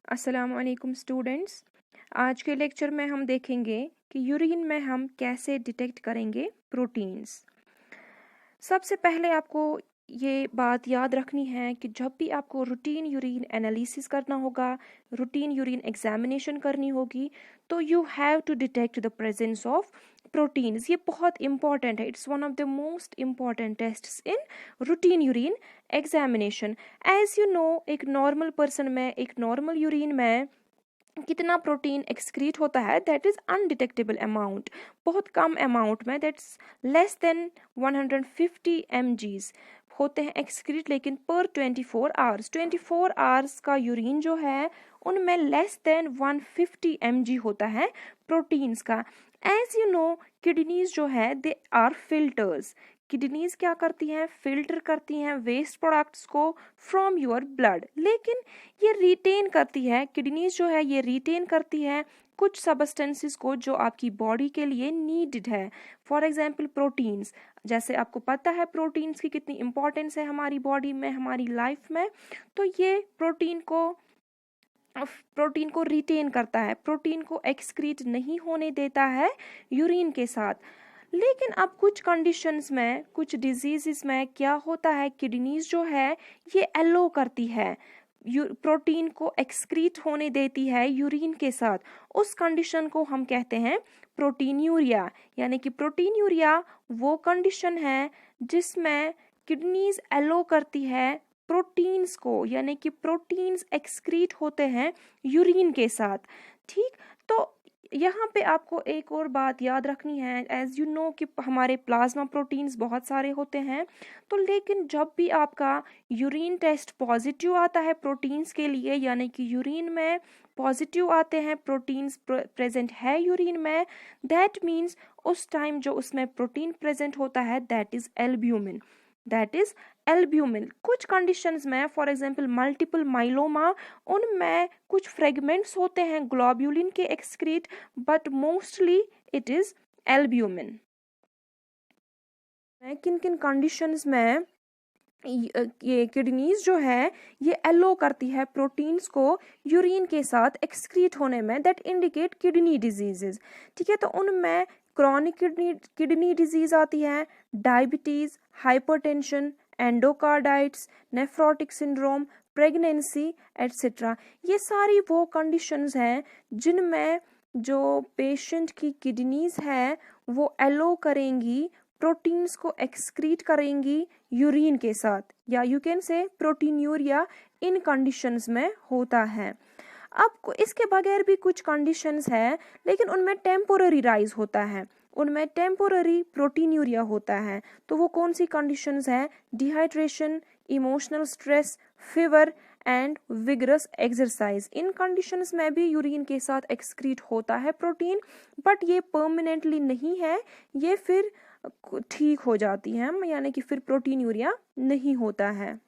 अस्सलाम वालेकुम स्टूडेंट्स। आज के लेक्चर में हम देखेंगे कि यूरिन में हम कैसे डिटेक्ट करेंगे प्रोटीन्स। सबसे पहले आपको ये बात याद रखनी है कि जब भी आपको रूटीन यूरिन एनालिसिस करना होगा, रूटीन यूरिन एग्जामिनेशन करनी होगी, तो you have to detect the presence of proteins. ये बहुत इंपॉर्टेंट है। It's one of the most important tests in routine urine examination. As you know, एक नॉर्मल पर्सन में, एक नॉर्मल यूरिन में कितना प्रोटीन एक्सक्रीट होता है, दैट इज अनडिटेक्टेबल अमाउंट, बहुत कम अमाउंट में, दैट्स लेस देन 150 mg होते हैं एक्सक्रीट। लेकिन पर 24 आवर्स का यूरिन जो है उनमें लेस देन 150 mg होता है प्रोटीन्स का। एज यू नो, किडनीज जो है दे आर फिल्टर्स। किडनीज क्या करती हैं? फिल्टर करती हैं वेस्ट प्रोडक्ट्स को फ्रॉम योर ब्लड। लेकिन ये रिटेन करती है, किडनीज जो है ये रिटेन करती है कुछ सब्सटेंसेस को जो आपकी बॉडी के लिए नीडेड है। फॉर एग्जांपल प्रोटीन्स, जैसे आपको पता है प्रोटीन्स की कितनी इंपॉर्टेंस है हमारी बॉडी में, हमारी लाइफ में। तो ये प्रोटीन को रिटेन करता है, प्रोटीन को एक्सक्रीट नहीं होने देता है यूरिन के साथ। लेकिन अब कुछ कंडीशंस में, कुछ डिजीजेस में क्या होता है, किडनीज जो है ये एलो करती है, प्रोटीन को एक्सक्रीट होने देती है यूरिन के साथ। उस कंडीशन को हम कहते हैं प्रोटीनयूरिया। यानी कि प्रोटीनयूरिया वो कंडीशन है जिसमें किडनीज एलो करती है प्रोटीन्स को, यानी कि प्रोटीन्स एक्सक्रीट होते हैं यूरिन के साथ। ठीक, तो यहाँ पे आपको एक और बात याद रखनी है। एज यू नो कि हमारे प्लाज्मा प्रोटीन्स बहुत सारे होते हैं, तो लेकिन जब भी आपका यूरिन टेस्ट पॉजिटिव आता है प्रोटीन्स के लिए, यानी कि यूरिन में पॉजिटिव आते हैं, प्रोटीन्स प्रेजेंट है यूरिन में, दैट मीन्स उस टाइम जो उसमें प्रोटीन प्रेजेंट होता है that is albumin, that is albumin. कुछ कंडीशंस में, फॉर एग्जांपल मल्टीपल माइलोमा, उनमें कुछ फ्रेगमेंट्स होते हैं ग्लोब्यूलिन के excrete, but mostly it is albumin. किन किन कंडीशंस में ये किडनीज जो है ये एलो करती है प्रोटीन्स को यूरिन के साथ एक्सक्रीट होने में, दैट इंडिकेट किडनी डिजीजेस। ठीक है, तो उनमें क्रॉनिक किडनी डिजीज आती है, diabetes, hypertension, endocarditis, nephrotic syndrome, pregnancy etcetera. ये सारी वो कंडीशंस हैं जिनमें जो पेशेंट की किडनीज है वो एलो करेंगी, प्रोटीन्स को एक्सक्रीट करेंगी यूरिन के साथ, या you can say प्रोटीनयूरिया in conditions में होता है। अब इसके बगैर भी कुछ कंडीशंस है, लेकिन उनमें टेम्पोररी राइज होता है, उनमें टेम्पोररी प्रोटीनयूरिया होता है। तो वो कौन सी कंडीशंस है? Dehydration, emotional stress, fever and vigorous exercise. In conditions में भी यूरिन के साथ एक्सक्रीट होता है प्रोटीन, बट ये परमानेंटली नहीं है, ये फिर ठीक हो जाती है, यानी कि फिर प्रोटीनयूरिया नहीं होता है।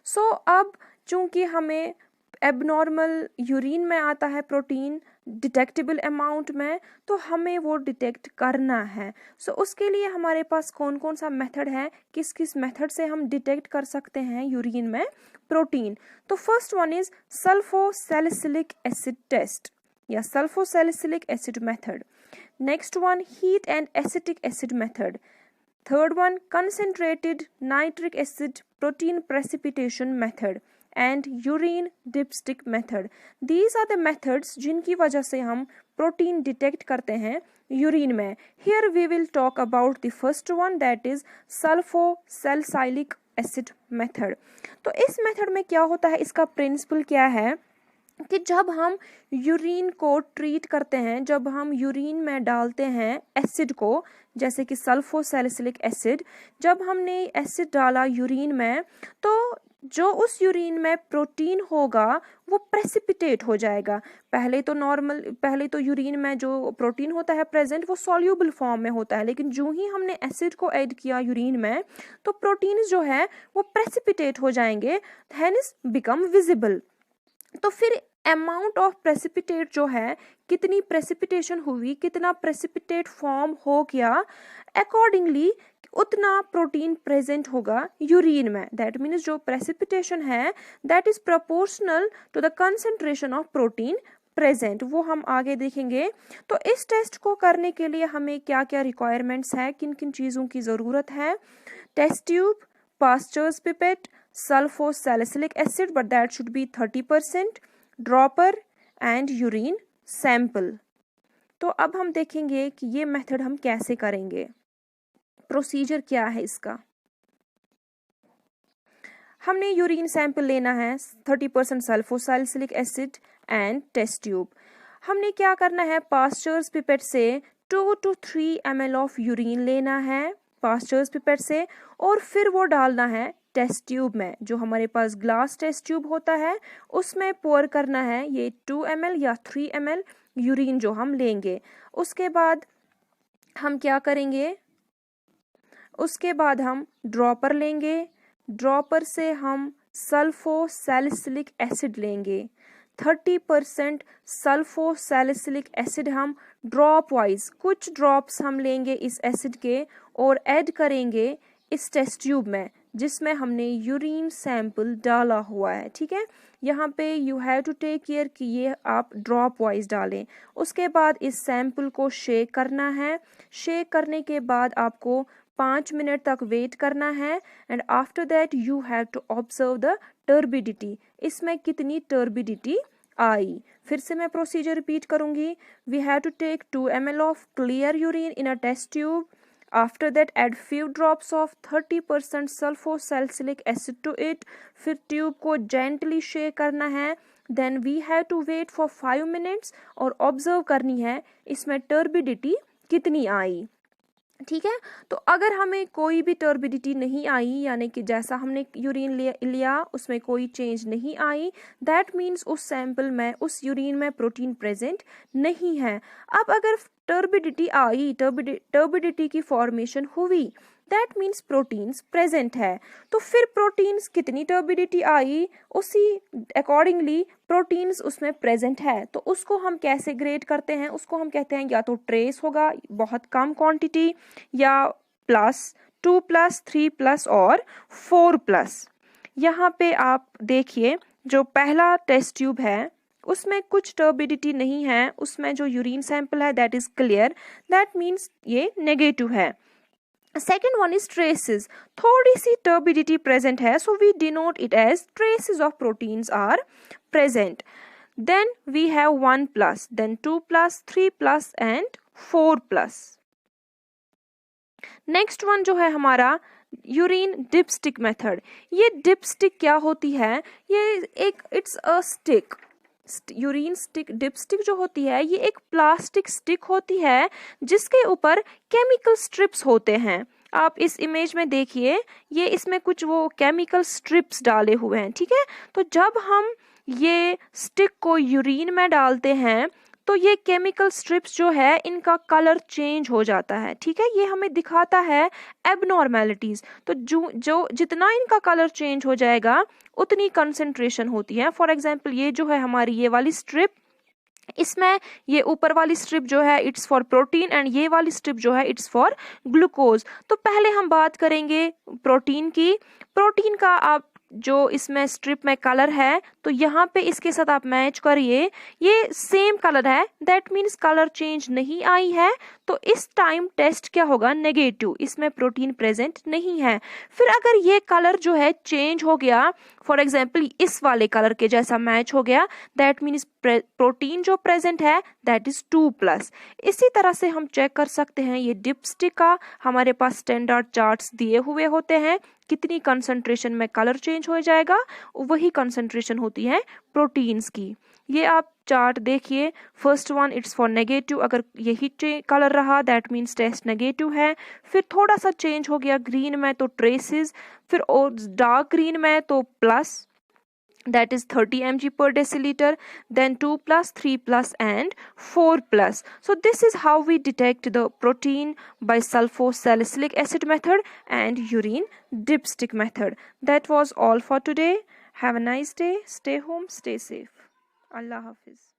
सो अब चूंकि हमें एबनॉर्मल यूरिन में आता है प्रोटीन डिटेक्टेबल अमाउंट में, तो हमें वो डिटेक्ट करना है। सो उसके लिए हमारे पास कौन कौन सा मेथड है, किस किस मेथड से हम डिटेक्ट कर सकते हैं यूरिन में प्रोटीन। तो first one is sulphosalicylic acid test या sulphosalicylic acid method. Next one, heat and acetic acid method. Third one, concentrated nitric acid protein precipitation method and urine dipstick method. These are the methods जिनकी वजह से हम protein detect करते हैं urine में। Here we will talk about the first one, that is sulfosalicylic acid method. तो इस method में क्या होता है, इसका प्रिंसिपल क्या है कि जब हम यूरिन को ट्रीट करते हैं, जब हम यूरिन में डालते हैं एसिड को, जैसे कि सल्फोसैलिसिलिक एसिड, जब हमने एसिड डाला यूरिन में, तो जो उस यूरिन में प्रोटीन होगा वो प्रेसिपिटेट हो जाएगा। पहले तो यूरिन में जो प्रोटीन होता है प्रेजेंट वो सॉल्यूबल फॉर्म में होता है, लेकिन जो ही हमने एसिड को ऐड किया यूरिन में, तो प्रोटीन जो है वो प्रेसिपिटेट हो जाएंगे, हेंस बिकम विजिबल। तो फिर अमाउंट ऑफ प्रेसिपिटेट जो है, कितनी प्रेसिपिटेशन हुई, कितना प्रेसिपिटेट फॉर्म हो गया, अकॉर्डिंगली उतना प्रोटीन प्रेजेंट होगा यूरिन में। दैट मीन्स जो प्रेसिपिटेशन है that is proportional to the concentration of protein present, वो हम आगे देखेंगे। तो इस टेस्ट को करने के लिए हमें क्या क्या रिक्वायरमेंट्स है, किन किन चीज़ों की ज़रूरत है? Test tube, Pasteur's pipette, sulphosalicylic acid but that should be 30%, dropper and urine sample. तो अब हम देखेंगे कि ये मेथड हम कैसे करेंगे, प्रोसीजर क्या है इसका। हमने यूरिन सैंपल लेना है, 30% sulphosalicylic acid and test tube. हमने क्या करना है, पास्चर्स पिपेट से 2 to 3 ml ऑफ यूरिन लेना है पास्चर्स पिपेट से, और फिर वो डालना है टेस्ट ट्यूब में। जो हमारे पास ग्लास टेस्ट ट्यूब होता है उसमें पोर करना है ये 2 ml या 3 ml यूरिन जो हम लेंगे। उसके बाद हम क्या करेंगे, उसके बाद हम ड्रॉपर लेंगे, ड्रॉपर से हम सल्फोसैलिसिलिक एसिड लेंगे। 30% सल्फोसैलिसिलिक एसिड हम ड्रॉप वाइज कुछ ड्रॉप्स हम लेंगे इस एसिड के और ऐड करेंगे इस टेस्ट ट्यूब में जिसमें हमने यूरिन सैंपल डाला हुआ है। ठीक है, यहाँ पे you have to take care कि ये आप ड्रॉप वाइज डालें। उसके बाद इस सैंपल को शेक करना है। शेक करने के बाद आपको 5 मिनट तक वेट करना है and after that you have to observe the turbidity, इसमें कितनी टर्बिडिटी आई। फिर से मैं प्रोसीजर रिपीट करूंगी। We have to take 2 ml of clear urine in a test tube. After that add few drops of 30% sulphosalicylic acid to it. फिर tube को gently shake करना है। Then we have to wait for 5 minutes और observe करनी है इसमें turbidity कितनी आई। ठीक है, तो अगर हमें कोई भी टर्बिडिटी नहीं आई, यानी कि जैसा हमने यूरिन लिया उसमें कोई चेंज नहीं आई, दैट मीन्स उस सैंपल में, उस यूरिन में प्रोटीन प्रेजेंट नहीं है। अब अगर टर्बिडिटी आई, टर्बिडिटी की फॉर्मेशन हुई, दैट मीन्स प्रोटीन्स प्रेजेंट है। तो फिर प्रोटीन्स कितनी टर्बिडिटी आई उसी अकॉर्डिंगली प्रोटीन्स उसमें प्रेजेंट है। तो उसको हम कैसे ग्रेड करते हैं, उसको हम कहते हैं या तो ट्रेस होगा बहुत कम क्वांटिटी, या प्लस, 2+, 3+ और 4+। यहाँ पे आप देखिए जो पहला टेस्ट ट्यूब है उसमें कुछ टर्बिडिटी नहीं है, उसमें जो यूरिन सैंपल है that is clear, that means ये नेगेटिव है। सेकेंड वन इज ट्रेसेस, थोड़ी सी टर्बिडिटी प्रेजेंट है, so we denote it as traces of proteins are present. Then we have 1+, then 2+, 3+ and 4+। Next one जो है हमारा urine dipstick method. ये dipstick क्या होती है, ये एक it's a stick, urine stick, dipstick जो होती है ये एक प्लास्टिक स्टिक होती है जिसके ऊपर केमिकल स्ट्रिप्स होते हैं। आप इस इमेज में देखिए, ये इसमें कुछ वो केमिकल स्ट्रिप्स डाले हुए हैं। ठीक है, तो जब हम ये स्टिक को यूरिन में डालते हैं तो ये केमिकल स्ट्रिप्स जो है इनका कलर चेंज हो जाता है। ठीक है, ये हमें दिखाता है एबनॉर्मेलिटीज। तो जो जितना इनका कलर चेंज हो जाएगा उतनी कंसंट्रेशन होती है। फॉर एग्जांपल ये जो है हमारी ये वाली स्ट्रिप, इसमें ये ऊपर वाली स्ट्रिप जो है इट्स फॉर प्रोटीन एंड ये वाली स्ट्रिप जो है इट्स फॉर ग्लूकोज। तो पहले हम बात करेंगे प्रोटीन की। प्रोटीन का आप जो इसमें स्ट्रिप में कलर है तो यहाँ पे इसके साथ आप मैच करिए, ये सेम कलर है, दैट मीन्स कलर चेंज नहीं आई है। तो इस टाइम टेस्ट क्या होगा, नेगेटिव, इसमें प्रोटीन प्रेजेंट नहीं है। फिर अगर ये कलर जो है चेंज हो गया, फॉर एग्जाम्पल इस वाले कलर के जैसा मैच हो गया, दैट मीन्स प्रोटीन जो प्रेजेंट है दैट इज 2+। इसी तरह से हम चेक कर सकते हैं, ये डिपस्टिक का हमारे पास स्टैंडर्ड चार्ट्स दिए हुए होते हैं, कितनी कंसंट्रेशन में कलर चेंज हो जाएगा, वही कंसंट्रेशन होती है प्रोटीन्स की। ये आप चार्ट देखिए, first one it's for negative, अगर यही कलर रहा दैट मीन्स टेस्ट नेगेटिव है। फिर थोड़ा सा चेंज हो गया ग्रीन में तो ट्रेसेस, फिर और डार्क ग्रीन में तो plus, that is 30 mg per deciliter, then 2+, 3+ and 4+. So this is how we detect the protein by sulfosalicylic acid method and urine dipstick method. That was all for today. Have a nice day. Stay home, stay safe. Allah Hafiz.